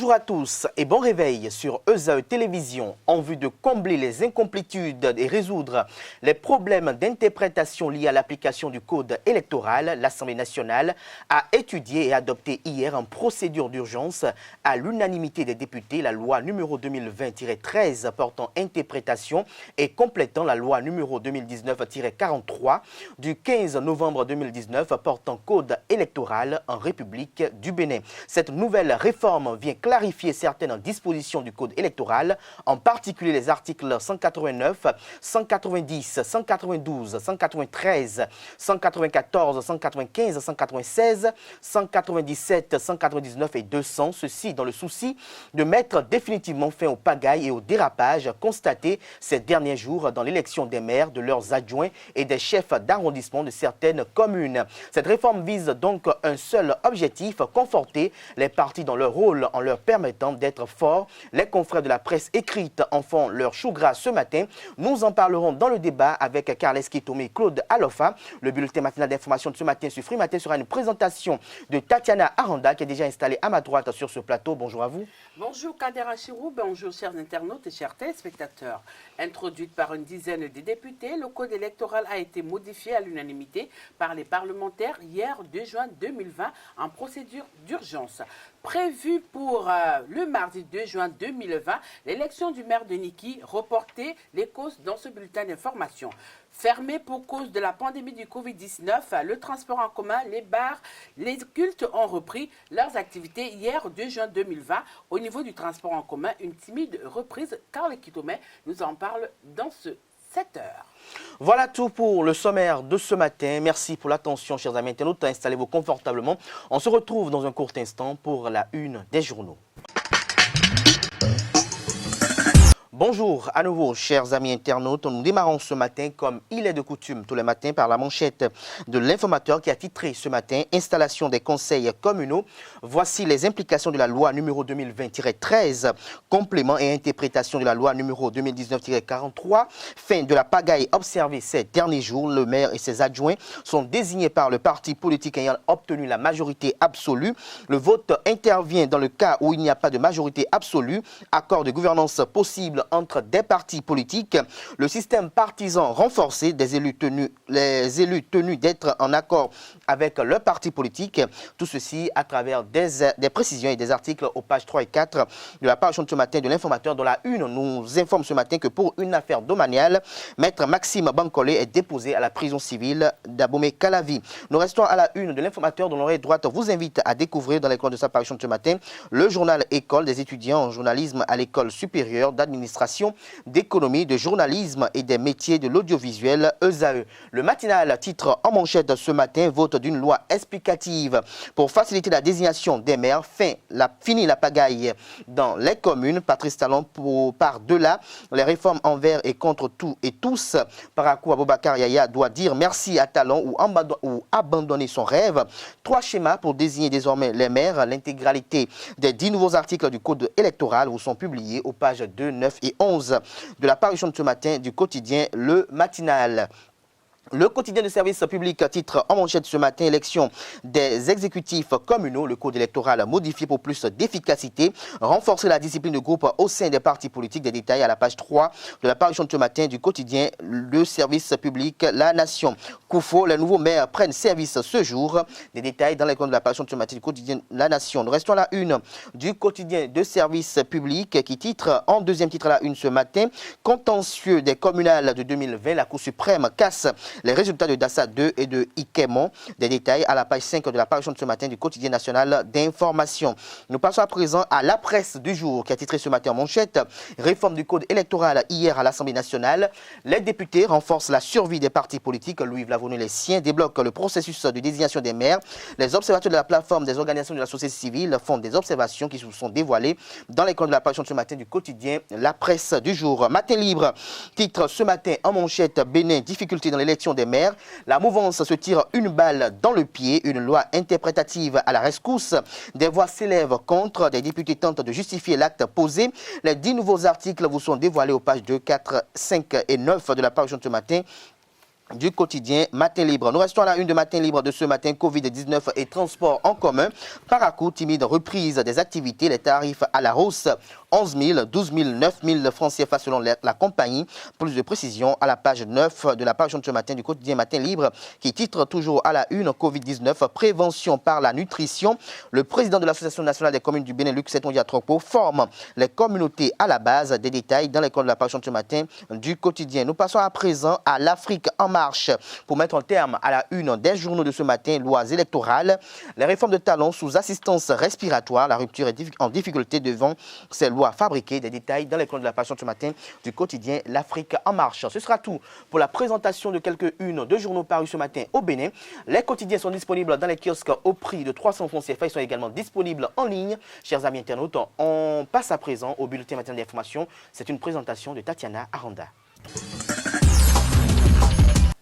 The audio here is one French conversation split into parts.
Bonjour à tous et bon réveil sur ESAE Télévision. En vue de combler les incomplétudes et résoudre les problèmes d'interprétation liés à l'application du code électoral, l'Assemblée nationale a étudié et adopté hier en procédure d'urgence à l'unanimité des députés la loi numéro 2020-13 portant interprétation et complétant la loi numéro 2019-43 du 15 novembre 2019 portant code électoral en République du Bénin. Cette nouvelle réforme vient clarifier certaines dispositions du code électoral, en particulier les articles 189, 190, 192, 193, 194, 195, 196, 197, 199 et 200, ceci dans le souci de mettre définitivement fin aux pagailles et aux dérapages constatés ces derniers jours dans l'élection des maires, de leurs adjoints et des chefs d'arrondissement de certaines communes. Cette réforme vise donc un seul objectif, conforter les partis dans leur rôle en leur permettant d'être forts. Les confrères de la presse écrite en font leur chou gras ce matin. Nous en parlerons dans le débat avec Carles Kitome et Claude Alofa. Le bulletin matinal d'information de ce matin sur Free Matin sera une présentation de Tatiana Aranda qui est déjà installée à ma droite sur ce plateau. Bonjour à vous. Bonjour Kader Achirou, bonjour chers internautes et chers téléspectateurs. Introduite par une dizaine de députés, le code électoral a été modifié à l'unanimité par les parlementaires hier 2 juin 2020 en procédure d'urgence. Prévue pour le mardi 2 juin 2020, l'élection du maire de Niki, reportée les causes dans ce bulletin d'information. Fermé pour cause de la pandémie du Covid-19, le transport en commun, les bars, les cultes ont repris leurs activités hier 2 juin 2020. Au niveau du transport en commun, une timide reprise. Carles Kitome nous en parle dans ce 7 heures. Voilà tout pour le sommaire de ce matin. Merci pour l'attention, chers amis internautes. Installez-vous confortablement. On se retrouve dans un court instant pour la une des journaux. Bonjour à nouveau, chers amis internautes. Nous démarrons ce matin, comme il est de coutume tous les matins, par la manchette de l'informateur qui a titré ce matin « Installation des conseils communaux ». Voici les implications de la loi numéro 2020-13, complément et interprétation de la loi numéro 2019-43. Fin de la pagaille observée ces derniers jours. Le maire et ses adjoints sont désignés par le parti politique ayant obtenu la majorité absolue. Le vote intervient dans le cas où il n'y a pas de majorité absolue. Accord de gouvernance possible entre des partis politiques, le système partisan renforcé des élus tenus, les élus tenus d'être en accord avec leur parti politique, tout ceci à travers des précisions et des articles aux pages 3 et 4 de la page de ce matin de l'informateur. Dans la une, nous informe ce matin que pour une affaire domaniale, maître Maxime Bancolé est déposé à la prison civile d'Abomey-Calavi. Nous restons à la une de l'informateur dont l'oreille droite vous invite à découvrir dans l'école de sa parution de ce matin le journal École des étudiants en journalisme à l'école supérieure d'administration, d'économie, de journalisme et des métiers de l'audiovisuel ESAE. Le matinal titre en manchette ce matin vote d'une loi explicative pour faciliter la désignation des maires. Fini la pagaille dans les communes. Patrice Talon par-delà les réformes envers et contre tout et tous. Parakou Aboubakar Yaya doit dire merci à Talon ou abandonner son rêve. 3 schémas pour désigner désormais les maires. L'intégralité des 10 nouveaux articles du code électoral vous sont publiés aux pages 2, 9 et 11 de la parution de ce matin du quotidien Le Matinal. Le quotidien de service public titre en manchette ce matin « Élection des exécutifs communaux ». Le code électoral modifié pour plus d'efficacité. Renforcer la discipline de groupe au sein des partis politiques. Des détails à la page 3 de la parution de ce matin du quotidien Le service public La Nation. Koufo, les nouveaux maires prennent service ce jour. Des détails dans l'école de la parution de ce matin du quotidien La Nation. Nous restons à la une du quotidien de service public qui titre en deuxième titre à la une ce matin « Contentieux des communales de 2020 ». La Cour suprême casse les résultats de Dassa 2 et de Ikemon. Des détails à la page 5 de la parution de ce matin du quotidien national d'information. Nous passons à présent à la presse du jour qui a titré ce matin en manchette « Réforme du code électoral hier à l'Assemblée nationale. Les députés renforcent la survie des partis politiques. Louis Vlavonnet, les siens, débloquent le processus de désignation des maires. Les observateurs de la plateforme des organisations de la société civile font des observations qui se sont dévoilées dans l'école de la parution de ce matin du quotidien La Presse du jour. Matin libre titre ce matin en manchette « Bénin, difficulté dans l'élection des maires. La mouvance se tire une balle dans le pied. Une loi interprétative à la rescousse. Des voix s'élèvent contre. Des députés tentent de justifier l'acte posé. Les 10 nouveaux articles vous sont dévoilés aux pages 2, 4, 5 et 9 de la parution de ce matin du quotidien Matin Libre. Nous restons à la une de Matin Libre de ce matin. Covid-19 et transport en commun. Par à coup, timide reprise des activités. Les tarifs à la hausse. 11 000, 12 000, 9 000 francs CFA selon la compagnie. Plus de précision à la page 9 de la page de ce matin du quotidien Matin Libre qui titre toujours à la une Covid-19, prévention par la nutrition. Le président de l'Association nationale des communes du Benelux, Setondia Tropo, forme les communautés à la base. Des détails dans l'école de la page de ce matin du quotidien. Nous passons à présent à l'Afrique en marche pour mettre un terme à la une des journaux de ce matin. Lois électorales, les réformes de talons sous assistance respiratoire, la rupture est en difficulté devant ces lois fabriquées. Des détails dans l'école de la passion ce matin du quotidien L'Afrique en marche. Ce sera tout pour la présentation de quelques-unes de journaux parus ce matin au Bénin. Les quotidiens sont disponibles dans les kiosques au prix de 300 francs CFA. Ils sont également disponibles en ligne. Chers amis internautes, on passe à présent au bulletin matin d'information. C'est une présentation de Tatiana Aranda.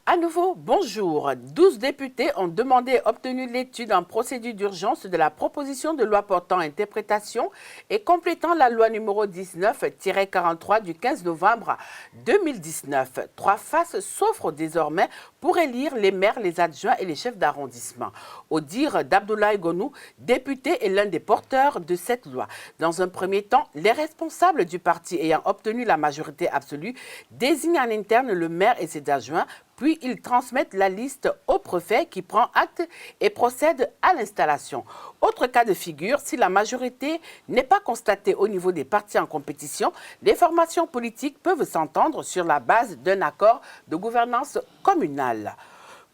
À nouveau, bonjour. 12 députés ont demandé et obtenu l'étude en procédure d'urgence de la proposition de loi portant interprétation et complétant la loi numéro 19-43 du 15 novembre 2019. Trois faces s'offrent désormais pour élire les maires, les adjoints et les chefs d'arrondissement. Au dire d'Abdoulaye Gonou, député et l'un des porteurs de cette loi. Dans un premier temps, les responsables du parti ayant obtenu la majorité absolue désignent en interne le maire et ses adjoints. Puis ils transmettent la liste au préfet qui prend acte et procède à l'installation. Autre cas de figure, si la majorité n'est pas constatée au niveau des partis en compétition, les formations politiques peuvent s'entendre sur la base d'un accord de gouvernance communale.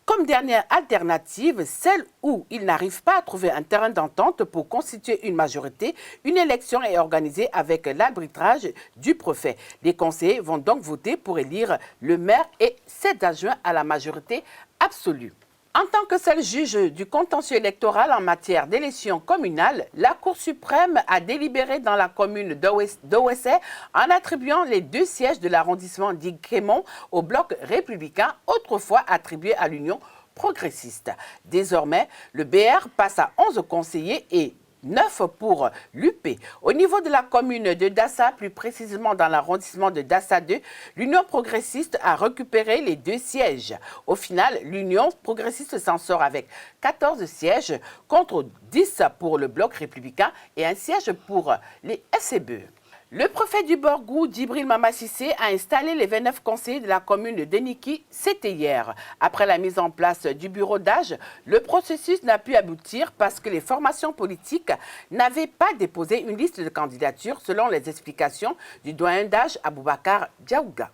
Comme dernière alternative, celle où ils n'arrivent pas à trouver un terrain d'entente pour constituer une majorité, une élection est organisée avec l'arbitrage du préfet. Les conseillers vont donc voter pour élire le maire et 7 adjoints à la majorité absolue. En tant que seul juge du contentieux électoral en matière d'élection communale, la Cour suprême a délibéré dans la commune d'Owessé en attribuant les 2 sièges de l'arrondissement d'Iguémon au bloc républicain, autrefois attribué à l'Union progressiste. Désormais, le BR passe à 11 conseillers et 9 pour l'UP. Au niveau de la commune de Dassa, plus précisément dans l'arrondissement de Dassa 2, l'Union progressiste a récupéré les 2 sièges. Au final, l'Union progressiste s'en sort avec 14 sièges contre 10 pour le bloc républicain et 1 siège pour les SCBE. Le préfet du Borgou, Djibril Mamassissé, a installé les 29 conseillers de la commune de Deniki, c'était hier. Après la mise en place du bureau d'âge, le processus n'a pu aboutir parce que les formations politiques n'avaient pas déposé une liste de candidatures selon les explications du doyen d'âge Aboubakar Diaouga.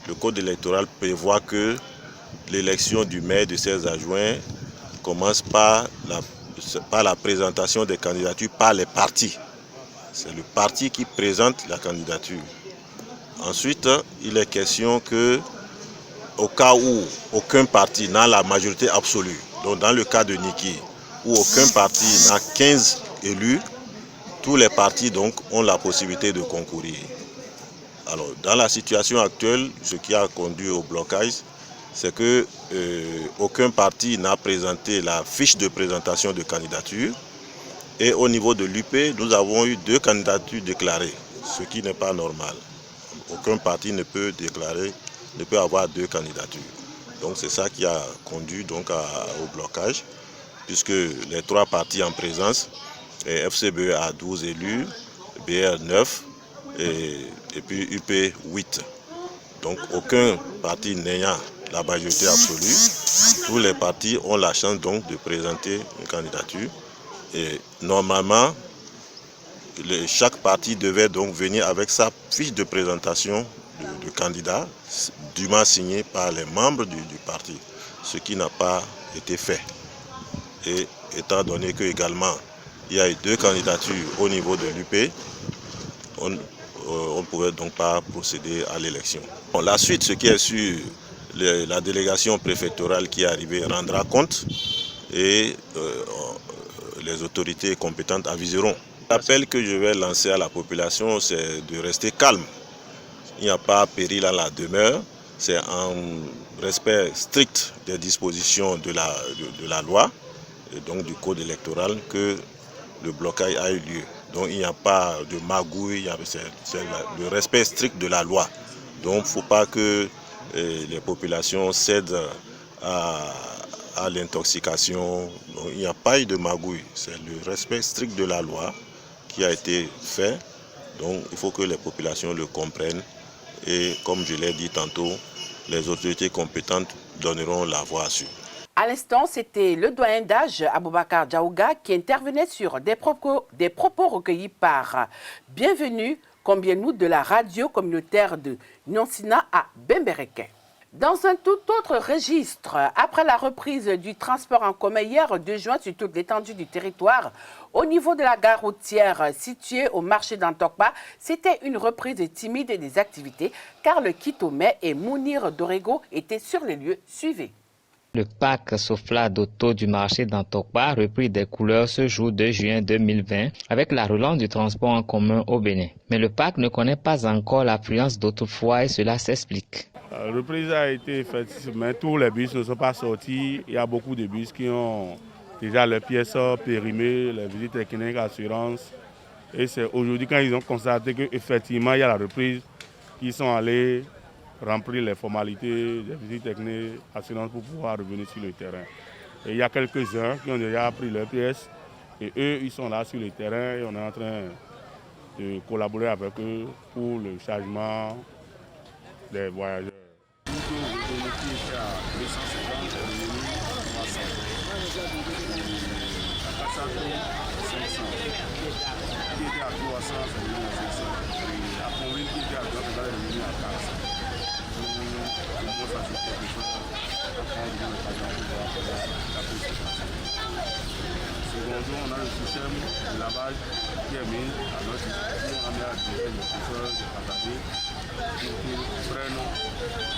Le code électoral prévoit que l'élection du maire et de ses adjoints commence par la présentation des candidatures par les partis. C'est le parti qui présente la candidature. Ensuite, il est question que, au cas où aucun parti n'a la majorité absolue, donc dans le cas de Niki, où aucun parti n'a 15 élus, tous les partis donc ont la possibilité de concourir. Alors, dans la situation actuelle, ce qui a conduit au blocage, c'est que aucun parti n'a présenté la fiche de présentation de candidature. Et au niveau de l'UP, nous avons eu 2 candidatures déclarées, ce qui n'est pas normal. Aucun parti ne peut avoir 2 candidatures. Donc c'est ça qui a conduit donc au blocage, puisque les 3 partis en présence, FCBE a 12 élus, BR 9 et puis UP 8. Donc aucun parti n'ayant la majorité absolue, tous les partis ont la chance donc de présenter une candidature. Et normalement, chaque parti devait donc venir avec sa fiche de présentation de candidat, dûment signée par les membres du parti, ce qui n'a pas été fait. Et étant donné que également il y a eu 2 candidatures au niveau de l'UP, on ne pouvait donc pas procéder à l'élection. Bon, la suite, ce qui est sur la délégation préfectorale qui est arrivée rendra compte et les autorités compétentes aviseront. L'appel que je vais lancer à la population, c'est de rester calme. Il n'y a pas péril à la demeure. C'est en respect strict des dispositions de la loi, et donc du code électoral, que le blocage a eu lieu. Donc il n'y a pas de magouille, c'est le respect strict de la loi. Donc il ne faut pas que les populations cèdent à l'intoxication. Il n'y a pas eu de magouille. C'est le respect strict de la loi qui a été fait. Donc il faut que les populations le comprennent. Et comme je l'ai dit tantôt, les autorités compétentes donneront la voie à suivre. À l'instant, c'était le doyen d'âge Aboubakar Diaouga qui intervenait sur des propos recueillis par Bienvenue, combien nous de la radio communautaire de Nonsina à Bembereke. Dans un tout autre registre, après la reprise du transport en commun hier 2 juin sur toute l'étendue du territoire, au niveau de la gare routière située au marché d'Antokpa, c'était une reprise timide des activités car le Kitomé et Mounir Dorego étaient sur les lieux suivis. Le parc Sofla d'auto du marché d'Antokpa a repris des couleurs ce jour 2 juin 2020 avec la relance du transport en commun au Bénin. Mais le parc ne connaît pas encore l'affluence d'autrefois et cela s'explique. La reprise a été faite, mais tous les bus ne sont pas sortis. Il y a beaucoup de bus qui ont déjà les pièces périmées, les visites techniques, assurances. Et c'est aujourd'hui quand ils ont constaté qu'effectivement il y a la reprise qu'ils sont allés remplir les formalités, les visites techniques, assurances pour pouvoir revenir sur le terrain. Et il y a quelques-uns qui ont déjà pris leurs pièces et eux ils sont là sur le terrain et on est en train de collaborer avec eux pour le chargement des voyageurs. Secondo, on a le système de lavage qui est mis à notre disposition. On a mis à disposition les chauffeurs, les passagers pour qu'ils prennent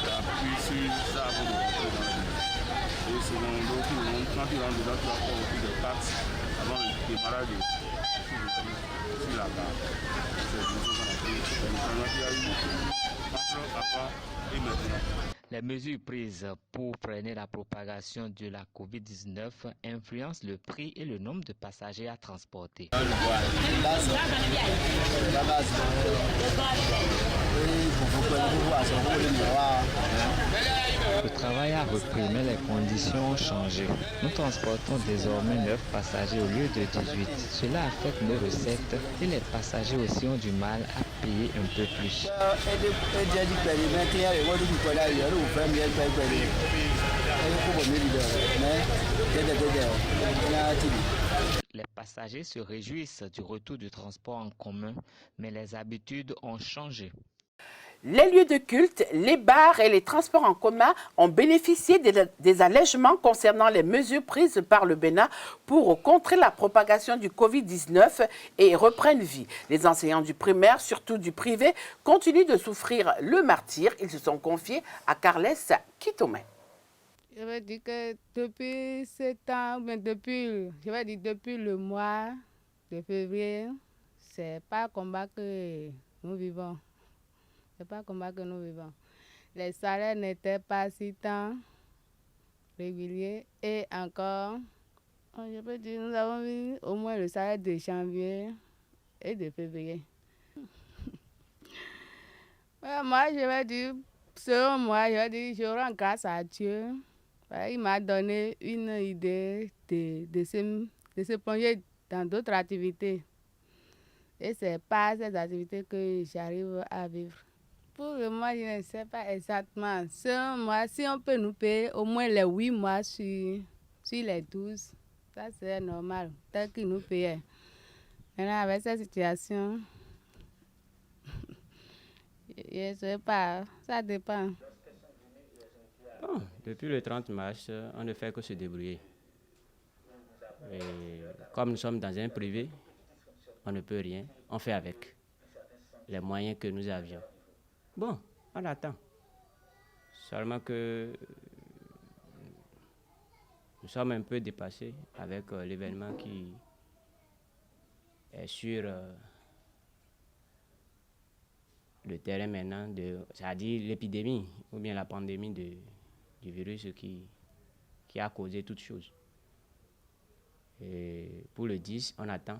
l'appui sur ça pour le rentrer dans les villes. Et secondo, quand ils rentrent dedans, tu vas faire aussi des taxes avant le démarrage sur la gare. C'est une chose qu'on a fait. C'est une chose qui a eu entre avant et maintenant. Les mesures prises pour freiner la propagation de la COVID-19 influencent le prix et le nombre de passagers à transporter. Le travail a repris, mais les conditions ont changé. Nous transportons désormais 9 passagers au lieu de 18. Cela affecte nos recettes et les passagers aussi ont du mal à payer un peu plus. Les passagers se réjouissent du retour du transport en commun, mais les habitudes ont changé. Les lieux de culte, les bars et les transports en commun ont bénéficié des allègements concernant les mesures prises par le Bénin pour contrer la propagation du Covid-19 et reprennent vie. Les enseignants du primaire, surtout du privé, continuent de souffrir le martyre. Ils se sont confiés à Carles Kitomé. Je veux dire que depuis 7 ans, depuis le mois de février, c'est pas un combat que nous vivons. C'est pas un combat que nous vivons. Les salaires n'étaient pas si tant réguliers et encore, je peux dire, nous avons vu au moins le salaire de janvier et de février. Moi, je vais dire, selon moi, je rends grâce à Dieu. Il m'a donné une idée de se plonger dans d'autres activités. Et c'est pas ces activités que j'arrive à vivre. Pour le moment, je ne sais pas exactement. Selon moi, si on peut nous payer au moins les 8 mois sur les 12, ça serait normal, tel qu'ils nous payaient. Maintenant, avec cette situation, je ne sais pas, ça dépend. Bon, depuis le 30 mars, on ne fait que se débrouiller. Et comme nous sommes dans un privé, on ne peut rien, on fait avec les moyens que nous avions. Bon, on attend. Seulement que nous sommes un peu dépassés avec l'événement qui est sur le terrain maintenant, c'est-à-dire l'épidémie ou bien la pandémie du virus qui a causé toutes choses. Et pour le 10, on attend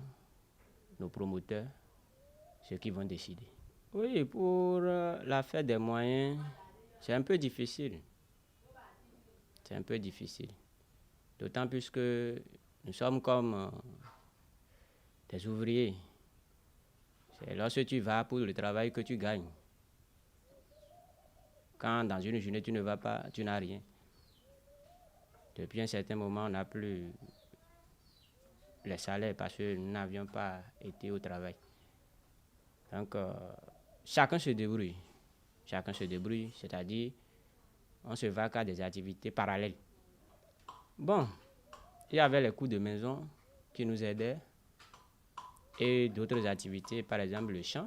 nos promoteurs, ceux qui vont décider. Oui, pour la fête des moyens, c'est un peu difficile. c'est un peu difficile. D'autant plus que nous sommes comme des ouvriers. C'est lorsque tu vas pour le travail que tu gagnes. Quand dans une journée tu ne vas pas, tu n'as rien. Depuis un certain moment, on n'a plus les salaires parce que nous n'avions pas été au travail. Donc, chacun se débrouille. Chacun se débrouille, c'est-à-dire on se va qu'à des activités parallèles. Bon, il y avait les coûts de maison qui nous aidaient et d'autres activités, par exemple le chant,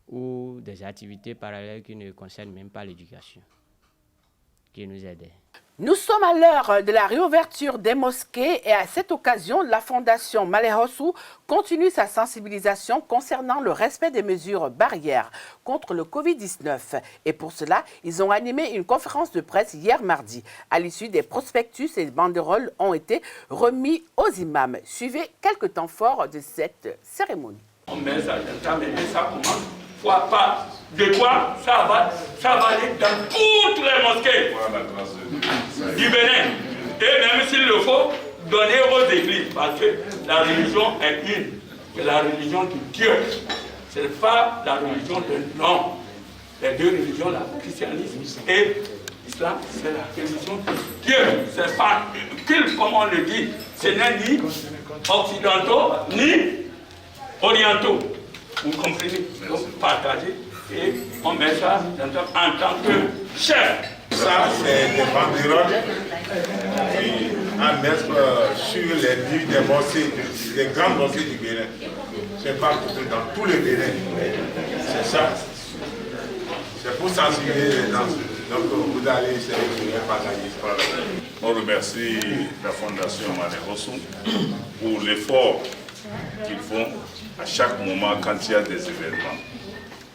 ou des activités parallèles qui ne concernent même pas l'éducation, qui nous aidaient. Nous sommes à l'heure de la réouverture des mosquées et à cette occasion, la Fondation Malehossou continue sa sensibilisation concernant le respect des mesures barrières contre le Covid-19. Et pour cela, ils ont animé une conférence de presse hier mardi. À l'issue des prospectus et des banderoles ont été remis aux imams. Suivez quelques temps forts de cette cérémonie. On met ça dans mais ça commence. Pas de quoi ça va aller dans toutes les mosquées du Bénin. Et même s'il le faut, donner aux églises, parce que la religion est une, c'est la religion de Dieu. Ce n'est pas la religion de l'homme. Les deux religions, le christianisme et l'islam, c'est la religion de Dieu. Ce n'est pas une culte, comme on le dit. Ce n'est ni occidentaux, ni orientaux. Vous comprenez? Donc, partager et on met ça en tant que chef. Ça, c'est des banderoles à mettre sur les murs des mosquées, des grandes mosquées du Bénin. C'est pas dans tout le Bénin. C'est ça. C'est pour sensibiliser les gens. Donc, vous allez essayer de partager. On remercie la Fondation Malehossou pour l'effort qu'ils font à chaque moment quand il y a des événements.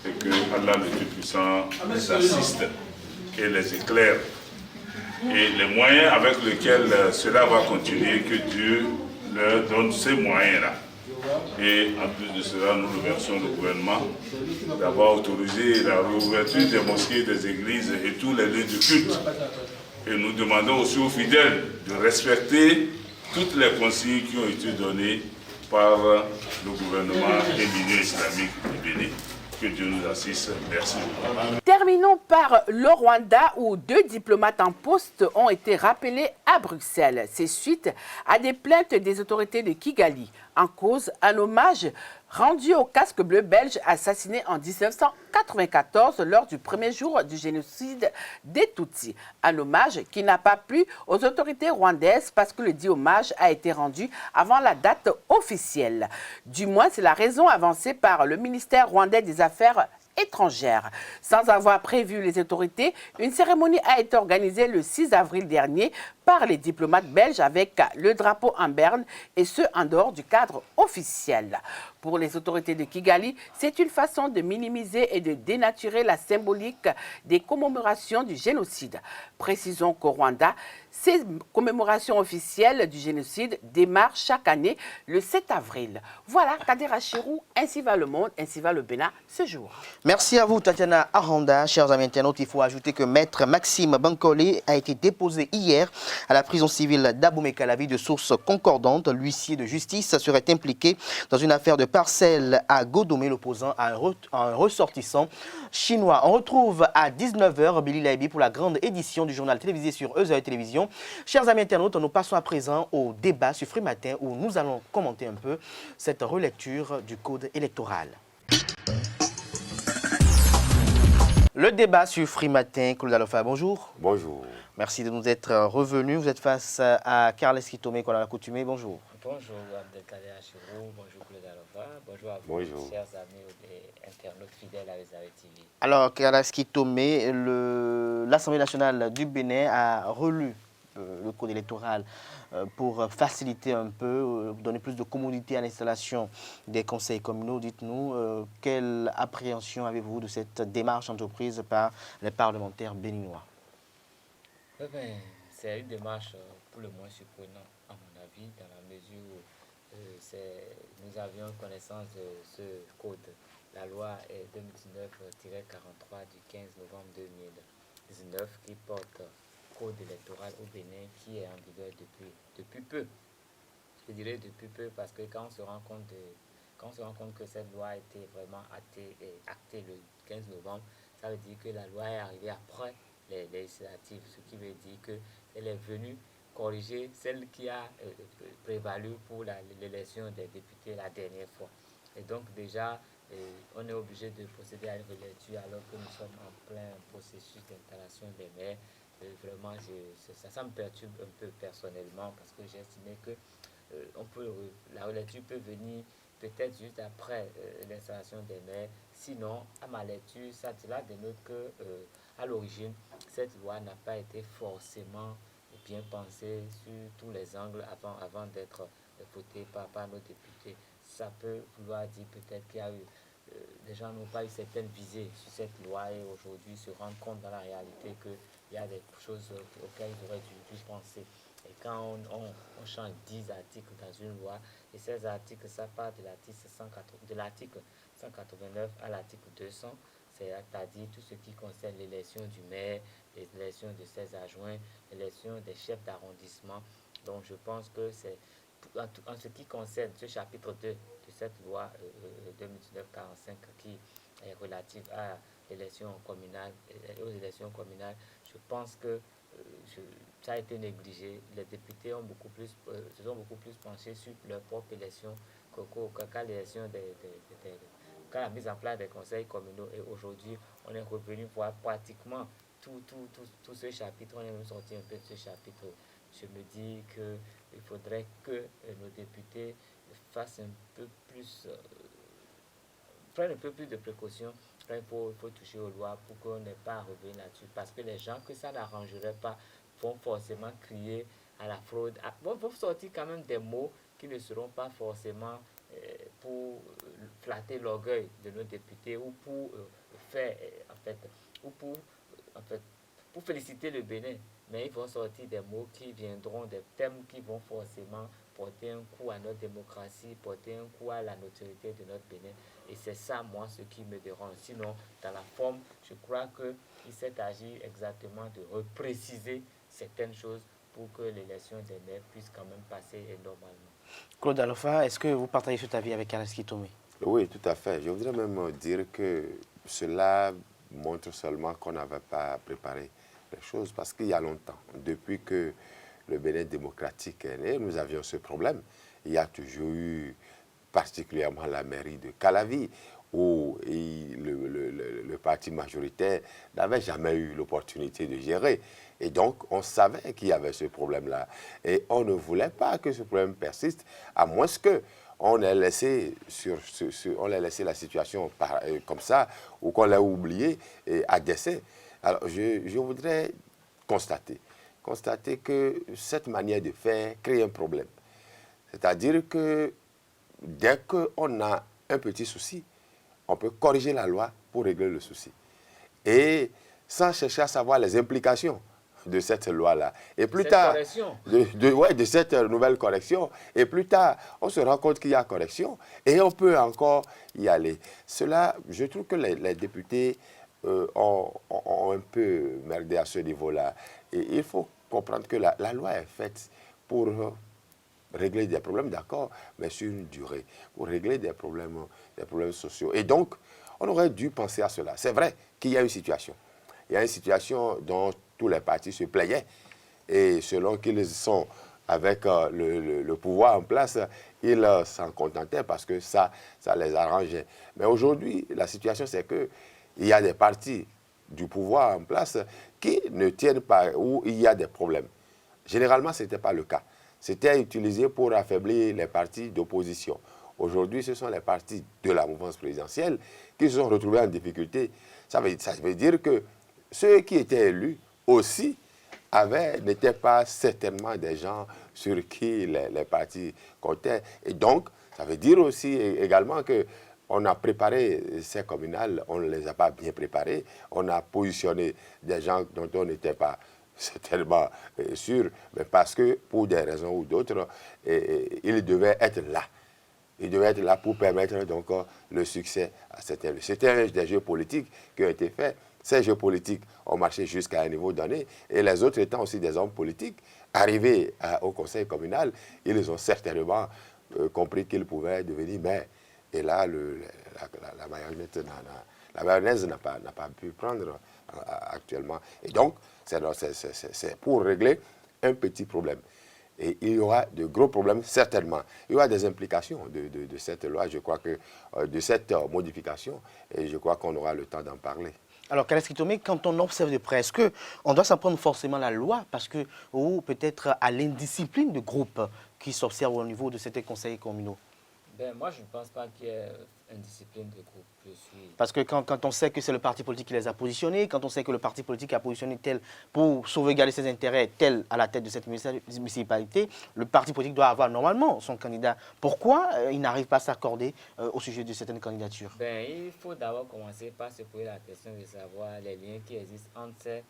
Et que Allah le Tout-Puissant les assiste et les éclaire. Et les moyens avec lesquels cela va continuer, que Dieu leur donne ces moyens-là. Et en plus de cela, nous remercions le gouvernement d'avoir autorisé la réouverture des mosquées, des églises et tous les lieux de culte. Et nous demandons aussi aux fidèles de respecter toutes les consignes qui ont été données par le gouvernement éminé islamique du Bénin. Que Dieu nous assiste. Merci. Terminons par le Rwanda où 2 diplomates en poste ont été rappelés à Bruxelles. C'est suite à des plaintes des autorités de Kigali. En cause, un hommage rendu au casque bleu belge assassiné en 1994 lors du premier jour du génocide des Tutsis. Un hommage qui n'a pas plu aux autorités rwandaises parce que le dit hommage a été rendu avant la date officielle. Du moins, c'est la raison avancée par le ministère rwandais des Affaires étrangères. Sans avoir prévu les autorités, une cérémonie a été organisée le 6 avril dernier par les diplomates belges avec le drapeau en berne et ce en dehors du cadre officiel. Pour les autorités de Kigali, c'est une façon de minimiser et de dénaturer la symbolique des commémorations du génocide. Précisons qu'au Rwanda, ces commémorations officielles du génocide démarrent chaque année le 7 avril. Voilà, Kader Achirou, ainsi va le monde, ainsi va le Bénin ce jour. Merci à vous, Tatiana Aranda. Chers amis internautes, il faut ajouter que Maître Maxime Bankole a été déposé hier à la prison civile d'Abomey-Calavi de sources concordantes. L'huissier de justice serait impliqué dans une affaire de parcelle à Godomé, l'opposant à un ressortissant chinois. On retrouve à 19h Billy Laibi pour la grande édition du journal télévisé sur EZE Télévision. Chers amis internautes, nous passons à présent au débat sur Free Matin où nous allons commenter un peu cette relecture du code électoral. Le débat sur Free Matin, Claude Alofa, bonjour. Bonjour. Merci de nous être revenus. Vous êtes face à Carles Kitome, qu'on a accoutumé. Bonjour. Bonjour Abdelkader Achirou, bonjour Claude Alofa, bonjour à vous, bonjour. Chers amis et internautes fidèles à EZE TV. Alors, Carles Kitome, l'Assemblée nationale du Bénin a relu le code électoral pour faciliter un peu, donner plus de commodité à l'installation des conseils communaux. Dites-nous, quelle appréhension avez-vous de cette démarche entreprise par les parlementaires béninois? C'est une démarche pour le moins surprenante, à mon avis, dans la mesure où nous avions connaissance de ce code. La loi est 2019-43 du 15 novembre 2019 qui porte code électoral au Bénin qui est en vigueur depuis peu. Je dirais depuis peu parce que quand on se rend compte que cette loi a été vraiment actée le 15 novembre, ça veut dire que la loi est arrivée après les législatives, ce qui veut dire qu'elle est venue corriger celle qui a prévalu pour l'élection des députés la dernière fois. Et donc déjà, on est obligé de procéder à une relecture alors que nous sommes en plein processus d'installation des maires. Vraiment, ça me perturbe un peu personnellement parce que j'ai estimé que la relecture peut venir peut-être juste après l'installation des maires. Sinon, à ma lecture, cela dénote que à l'origine, cette loi n'a pas été forcément bien pensée sur tous les angles avant d'être votée par nos députés. Ça peut vouloir dire peut-être qu'il y a eu les gens n'ont pas eu certaines visées sur cette loi et aujourd'hui se rendent compte dans la réalité qu'il y a des choses auxquelles ils auraient dû penser. Et quand on change 10 articles dans une loi, et ces articles, ça part de l'article 189 à l'article 200, c'est-à-dire tout ce qui concerne l'élection du maire, l'élection de ses adjoints, l'élection des chefs d'arrondissement. Donc je pense que c'est, en ce qui concerne ce chapitre 2 de cette loi 2019-45 qui est relative à l'élection communale et aux élections communales, je pense que ça a été négligé. Les députés se sont beaucoup plus penchés sur leur propre élection qu'à la mise en place des conseils communaux. Et aujourd'hui, on est revenu voir pratiquement tout ce chapitre. On est même sorti un peu de ce chapitre. Je me dis qu'il faudrait que nos députés fassent prennent un peu plus de précautions. Il faut toucher aux lois pour qu'on n'ait pas à revenir là-dessus. Parce que les gens que ça n'arrangerait pas vont forcément crier à la fraude. Vont sortir quand même des mots qui ne seront pas forcément pour flatter l'orgueil de nos députés ou pour pour féliciter le Bénin. Mais ils vont sortir des mots qui viendront, des thèmes qui vont forcément porter un coup à notre démocratie, porter un coup à la notoriété de notre Bénin. Et c'est ça, moi, ce qui me dérange. Sinon, dans la forme, je crois qu'il s'est agi exactement de repréciser certaines choses pour que l'élection des maires puisse quand même passer normalement. Claude Alpha, est-ce que vous partagez cet avis avec Ernest Tomé? Oui, tout à fait. Je voudrais même dire que cela montre seulement qu'on n'avait pas préparé les choses parce qu'il y a longtemps, depuis que le Bénin démocratique est né, nous avions ce problème. Il y a toujours eu particulièrement la mairie de Calavi, où le parti majoritaire n'avait jamais eu l'opportunité de gérer. Et donc, on savait qu'il y avait ce problème-là. Et on ne voulait pas que ce problème persiste, à moins qu'on ait laissé, la situation comme ça, ou qu'on l'ait oublié et agacé. Alors, je voudrais constater que cette manière de faire crée un problème. C'est-à-dire que dès qu'on a un petit souci, on peut corriger la loi pour régler le souci. Et sans chercher à savoir les implications de cette loi-là. Et plus tard, de cette nouvelle correction, et plus tard, on se rend compte qu'il y a correction, et on peut encore y aller. Cela, je trouve que les députés ont un peu merdé à ce niveau-là. Et il faut comprendre que la loi est faite pour régler des problèmes, d'accord, mais sur une durée, pour régler des problèmes sociaux. Et donc, on aurait dû penser à cela. C'est vrai qu'il y a une situation. Il y a une situation dont tous les partis se plaignaient. Et selon qu'ils sont avec le pouvoir en place, ils s'en contentaient parce que ça les arrangeait. Mais aujourd'hui, la situation, c'est qu'il y a des partis du pouvoir en place qui ne tiennent pas, où il y a des problèmes. Généralement, ce n'était pas le cas. C'était utilisé pour affaiblir les partis d'opposition. Aujourd'hui, ce sont les partis de la mouvance présidentielle qui se sont retrouvés en difficulté. Ça veut dire que ceux qui étaient élus aussi n'étaient pas certainement des gens sur qui les partis comptaient. Et donc, ça veut dire aussi également qu'on a préparé ces communales, on ne les a pas bien préparées. On a positionné des gens dont on n'était pas certainement sûr, mais parce que pour des raisons ou d'autres, ils devaient être là. Ils devaient être là pour permettre donc le succès à certains. C'était des jeux politiques qui ont été faits. ces jeux politiques ont marché jusqu'à un niveau donné, et les autres étant aussi des hommes politiques, arrivés au conseil communal, ils ont certainement compris qu'ils pouvaient devenir maires. Et là, la mayonnaise n'a pas pu prendre actuellement. Et donc, c'est pour régler un petit problème. Et il y aura de gros problèmes, certainement. Il y aura des implications de cette loi, je crois que, de cette modification, et je crois qu'on aura le temps d'en parler. Alors, Kaleski Tomé, quand on observe de près, est-ce qu'on doit s'en prendre forcément à la loi ou peut-être à l'indiscipline de groupes qui s'observent au niveau de certains conseils communaux? Ben, moi, je ne pense pas qu'il y ait une discipline de groupe. Parce que quand on sait que c'est le parti politique qui les a positionnés, quand on sait que le parti politique a positionné tel pour sauvegarder ses intérêts, tel à la tête de cette municipalité, le parti politique doit avoir normalement son candidat. Pourquoi il n'arrive pas à s'accorder au sujet de certaines candidatures? Ben, il faut d'abord commencer par se poser la question de savoir les liens qui existent entre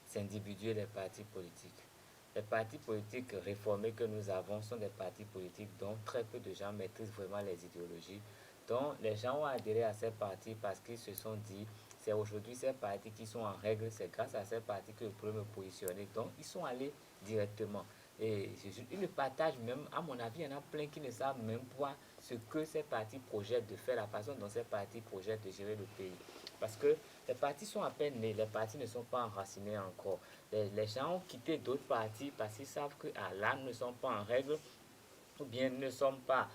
ces individus et les partis politiques. Les partis politiques réformés que nous avons sont des partis politiques dont très peu de gens maîtrisent vraiment les idéologies. Donc, les gens ont adhéré à ces partis parce qu'ils se sont dit, c'est aujourd'hui ces partis qui sont en règle, c'est grâce à ces partis que je peux me positionner. Donc, ils sont allés directement. Et ils ne partagent même, à mon avis, il y en a plein qui ne savent même pas ce que ces partis projettent de faire, la façon dont ces partis projettent de gérer le pays. Parce que les partis sont à peine nés, les partis ne sont pas enracinés encore. Les gens ont quitté d'autres partis parce qu'ils savent que là, ne sont pas en règle, ou bien ne sont pas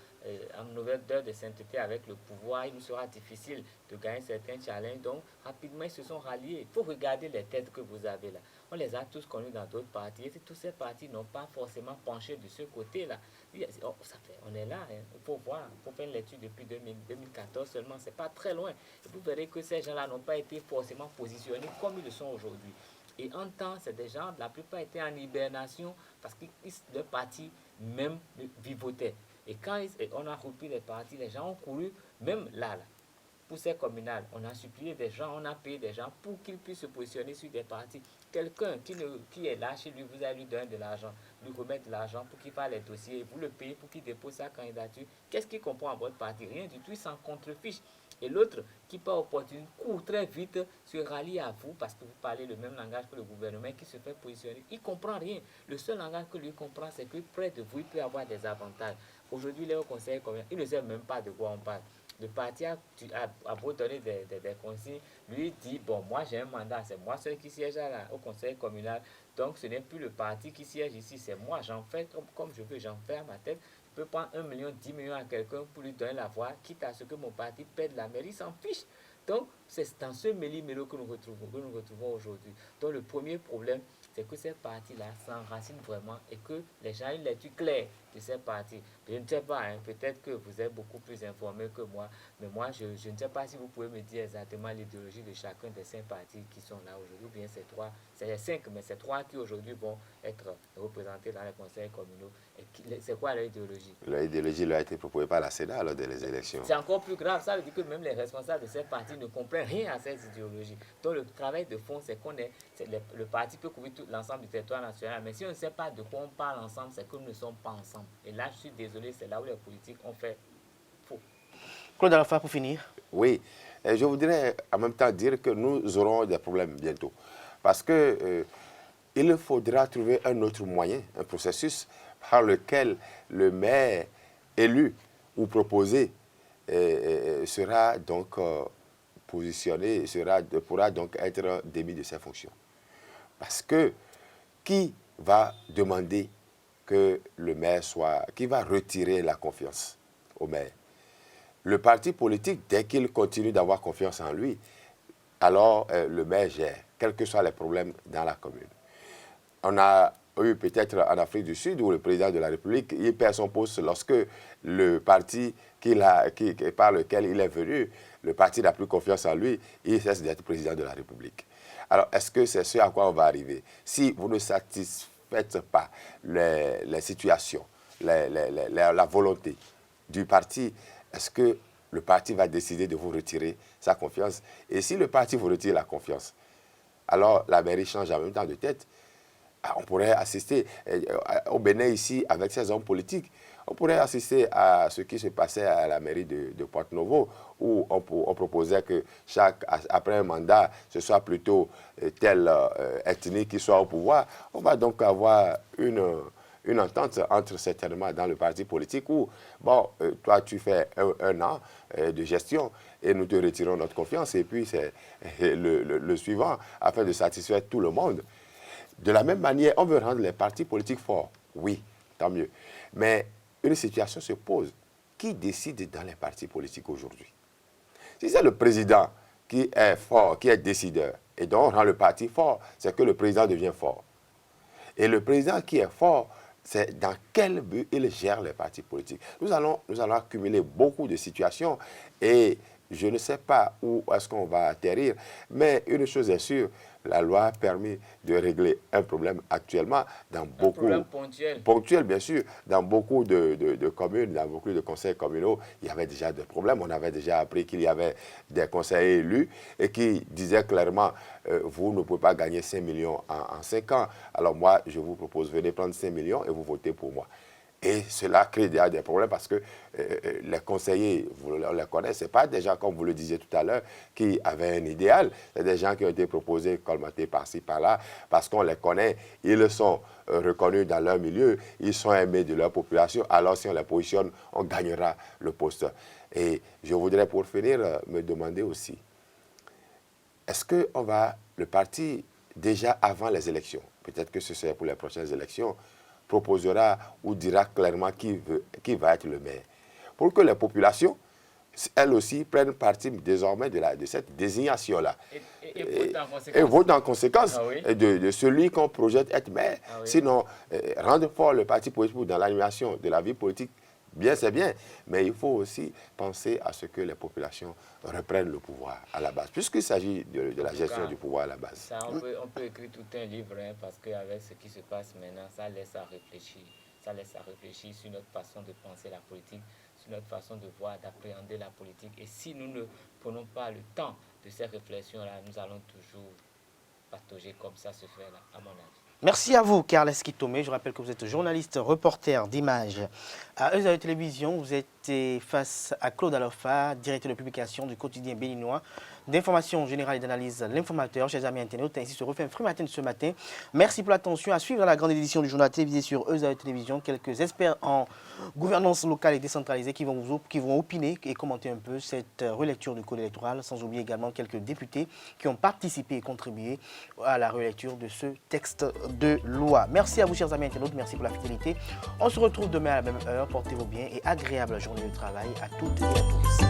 en nouvelle d'heure de sainteté avec le pouvoir. Il nous sera difficile de gagner certains challenges. Donc, rapidement, ils se sont ralliés. Il faut regarder les têtes que vous avez là. On les a tous connus dans d'autres partis. Et tous ces partis n'ont pas forcément penché de ce côté-là. On est là. Hein. Il faut voir. Il faut faire une lecture depuis 2014 seulement. Ce n'est pas très loin. Et vous verrez que ces gens-là n'ont pas été forcément positionnés comme ils le sont aujourd'hui. Et en temps, c'est des gens, la plupart étaient en hibernation parce que leur parti même vivotait. Et quand on a repris les partis, les gens ont couru, même là, pour ces communales, on a supplié des gens, on a payé des gens pour qu'ils puissent se positionner sur des partis. Quelqu'un qui est là chez lui, vous allez lui donner de l'argent, lui remettre de l'argent pour qu'il fasse les dossiers, vous le payez pour qu'il dépose sa candidature. Qu'est-ce qu'il comprend à votre parti? Rien du tout, il s'en contrefiche. Et l'autre, qui par opportunité, court très vite, se rallie à vous parce que vous parlez le même langage que le gouvernement qui se fait positionner. Il ne comprend rien. Le seul langage que lui comprend, c'est que près de vous, il peut avoir des avantages. Aujourd'hui, il est au conseil communal, il ne sait même pas de quoi on parle. Le parti a beau donner des consignes, lui dit, bon, moi j'ai un mandat, c'est moi seul qui siège au conseil communal, donc ce n'est plus le parti qui siège ici, c'est moi, j'en fais comme je veux, j'en fais à ma tête. Je peux prendre 1 million, 10 millions à quelqu'un pour lui donner la voix, quitte à ce que mon parti perde la mairie, il s'en fiche. Donc, c'est dans ce méli-mélo que nous retrouvons aujourd'hui. Donc, le premier problème, c'est que ces partis-là s'enracinent vraiment et que les gens aient une lecture claire de ces partis. Je ne sais pas, hein, peut-être que vous êtes beaucoup plus informés que moi, mais moi, je ne sais pas si vous pouvez me dire exactement l'idéologie de chacun des 5 partis qui sont là aujourd'hui. Bien, c'est les 5, mais c'est 3 qui aujourd'hui vont être représentés dans les conseils communaux. C'est quoi leur idéologie? L'idéologie leur a été proposée par la Sénat lors des élections. C'est encore plus grave. Ça veut dire que même les responsables de ces partis ne comprennent rien à cette idéologie. Donc le travail de fond, c'est le parti peut couvrir tout l'ensemble du territoire national, mais si on ne sait pas de quoi on parle ensemble, c'est que nous ne sommes pas ensemble. Et là, je suis désolé, c'est là où les politiques ont fait faux. Claude Alafa, pour finir. Oui, je voudrais en même temps dire que nous aurons des problèmes bientôt. Parce que il faudra trouver un autre moyen, un processus par lequel le maire élu ou proposé sera donc positionné, pourra donc être démis de ses fonctions. Parce que qui va demander que le maire qui va retirer la confiance au maire? Le parti politique, dès qu'il continue d'avoir confiance en lui, alors le maire gère, quels que soient les problèmes dans la commune. On a eu peut-être en Afrique du Sud où le président de la République, il perd son poste lorsque le parti par lequel il est venu, le parti n'a plus confiance en lui, il cesse d'être président de la République. Alors, est-ce que c'est ce à quoi on va arriver? Si vous ne satisfaites pas les situations, la volonté du parti, est-ce que le parti va décider de vous retirer sa confiance? Et si le parti vous retire la confiance, alors la mairie change en même temps de tête. On pourrait assister au Bénin ici avec ces hommes politiques. On pourrait assister à ce qui se passait à la mairie de Porto-Novo, où on proposait que après un mandat, ce soit plutôt telle ethnie qui soit au pouvoir. On va donc avoir une entente entre certainement dans le parti politique où, bon, toi tu fais un an de gestion et nous te retirons notre confiance et puis c'est le suivant afin de satisfaire tout le monde. De la même manière, on veut rendre les partis politiques forts. Oui, tant mieux. Mais une situation se pose. Qui décide dans les partis politiques aujourd'hui? Si c'est le président qui est fort, qui est décideur, et donc on rend le parti fort, c'est que le président devient fort. Et le président qui est fort, c'est dans quel but il gère les partis politiques. Nous allons accumuler beaucoup de situations et je ne sais pas où est-ce qu'on va atterrir, mais une chose est sûre, la loi a permis de régler un problème actuellement dans beaucoup... Un problème ponctuel, bien sûr. Dans beaucoup de communes, dans beaucoup de conseils communaux, il y avait déjà des problèmes. On avait déjà appris qu'il y avait des conseillers élus et qui disaient clairement, vous ne pouvez pas gagner 5 millions en 5 ans. Alors moi, je vous propose, venez prendre 5 millions et vous votez pour moi. Et cela crée déjà des problèmes parce que les conseillers, on les connaît, ce n'est pas des gens, comme vous le disiez tout à l'heure, qui avaient un idéal. C'est des gens qui ont été proposés, colmatés par-ci, par-là, parce qu'on les connaît. Ils sont reconnus dans leur milieu, ils sont aimés de leur population. Alors si on les positionne, on gagnera le poste. Et je voudrais pour finir me demander aussi, est-ce que le parti, déjà avant les élections, peut-être que ce serait pour les prochaines élections, proposera ou dira clairement qui va être le maire. Pour que les populations, elles aussi, prennent partie désormais de cette désignation-là. Et votent en conséquence de celui qu'on projette être maire. Sinon, rendre fort le parti politique dans l'animation de la vie politique, bien c'est bien, mais il faut aussi penser à ce que les populations reprennent le pouvoir à la base, puisqu'il s'agit de la gestion du pouvoir à la base. Ça, on peut écrire tout un livre, hein, parce qu'avec ce qui se passe maintenant, ça laisse à réfléchir. Ça laisse à réfléchir sur notre façon de penser la politique, sur notre façon de voir, d'appréhender la politique. Et si nous ne prenons pas le temps de ces réflexions-là, nous allons toujours patauger comme ça se fait là, à mon avis. Merci à vous, Carles Kitomé. Je rappelle que vous êtes journaliste, reporter d'images à Eusaïe Télévision. Vous êtes face à Claude Alofa, directeur de publication du quotidien béninois d'information générale et d'analyse, l'informateur. Chers amis internautes, ainsi se refait un free matin de ce matin. Merci pour l'attention. À suivre la grande édition du journal télévisé sur Eusaïe Télévision. Quelques experts en gouvernance locale et décentralisée qui vont opiner et commenter un peu cette relecture du code électoral. Sans oublier également quelques députés qui ont participé et contribué à la relecture de ce texte de loi. Merci à vous, chers amis internautes. Merci pour la fidélité. On se retrouve demain à la même heure. Portez-vous bien et agréable journée de travail à toutes et à tous.